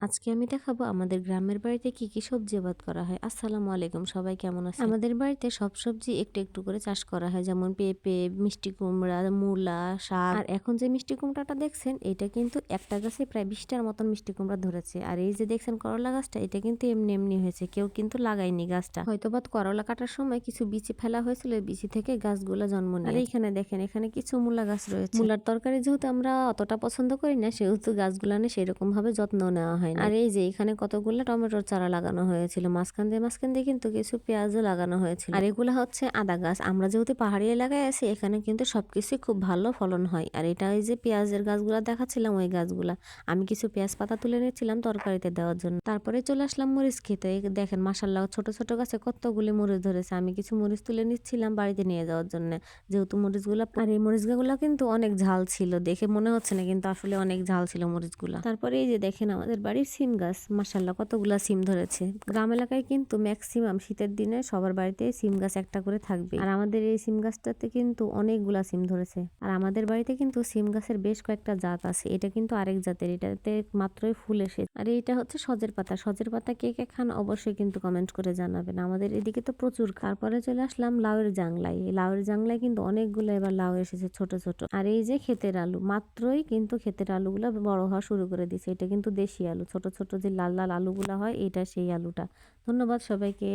আজকে আমি দেখাবো আমাদের গ্রামের বাড়িতে কি কি সবজি আবাদ করা হয়। আসসালামু আলাইকুম, সবাই কেমন আছে? আমাদের বাড়িতে সব সবজি একটু একটু করে চাষ করা হয়, যেমন পেঁপে, মিষ্টি কুমড়া, মূলা, শাক। আর এখন যে মিষ্টি কুমড়াটা দেখছেন, এটা কিন্তু একটা গাছে প্রায় 20টার মতন মিষ্টি কুমড়া ধরেছে। আর এই যে দেখছেন করলা গাছটা, এটা কিন্তু এমনি এমনি হয়েছে, কেউ কিন্তু লাগায়নি গাছটা। হয়তোবা করলা কাটার সময় কিছু বিচি ফেলা হয়েছিল, বিচি থেকে গাছগুলা জন্ম নিয়ে। আর এইখানে দেখেন, এখানে কিছু মূলা গাছ রয়েছে। মূলার তরকারি যেহেতু আমরা অতটা পছন্দ করি না, সেহেতু গাছগুলানে সেরকম ভাবে যত্ন নেওয়া হয়। আর এই যে এখানে কতগুলো টমেটোর চারা লাগানো হয়েছিল, মাঝখান দিয়ে কিন্তু কিছু পেঁয়াজও লাগানো হয়েছিল। আর এগুলা হচ্ছে আদা গাছ। আমরা যেহেতু পাহাড়ি এলাকায় আছি, এখানে কিন্তু সবকিছু খুব ভালো ফলন হয়। আর এটা ওই যে পেঁয়াজের গাছগুলা দেখাচ্ছিলাম, ওই গাছগুলা আমি কিছু পেঁয়াজ পাতা তুলে নিচ্ছিলাম তরকারিতে দেওয়ার জন্য। তারপরে চলে আসলাম মরিচ খেতে। দেখেন মাসাল্লাহ, ছোট ছোট গাছে কতগুলি মরিচ ধরেছে। আমি কিছু মরিচ তুলে নিচ্ছিলাম বাড়িতে নিয়ে যাওয়ার জন্য, যেহেতু মরিচগুলা, আর এই মরিচগুলা কিন্তু অনেক ঝাল ছিল, দেখে মনে হচ্ছে না কিন্তু আসলে অনেক ঝাল ছিল মরিচগুলা। তারপরে এই যে দেখেন আমাদের বাড়ির সিম গাছ, মাশাল্লাহ কতগুলা সিম ধরেছে। গ্রাম এলাকায় কিন্তু ম্যাক্সিমাম শীতের দিনে সবার বাড়িতে সিম গাছ একটা করে থাকবে। আর আমাদের এই সিম গাছটাতে কিন্তু অনেকগুলা সিম ধরেছে। আর আমাদের বাড়িতে কিন্তু সিম গাছের বেশ কয়েকটা জাত আছে। এটা কিন্তু আরেক জাতের, এটাতে মাত্রই ফুল এসে। আর এটা হচ্ছে সজের পাতা। সজের পাতা কে কে খান অবশ্যই কিন্তু কমেন্ট করে জানাবেন। আমাদের এদিকে তো প্রচুর। তারপরে চলে আসলাম লাউয়ের জাংলায়। এই লাউয়ের জাংলায় কিন্তু অনেকগুলো এবার লাউ এসেছে ছোট ছোট। আর এই যে ক্ষেতের আলু, মাত্রই কিন্তু ক্ষেতের আলুগুলা বড় হওয়া শুরু করে দিছে। এটা কিন্তু দেশি আলু, ছোট ছোট যে লাল লাল আলুগুলা হয়, এটা সেই আলুটা। ধন্যবাদ সবাইকে।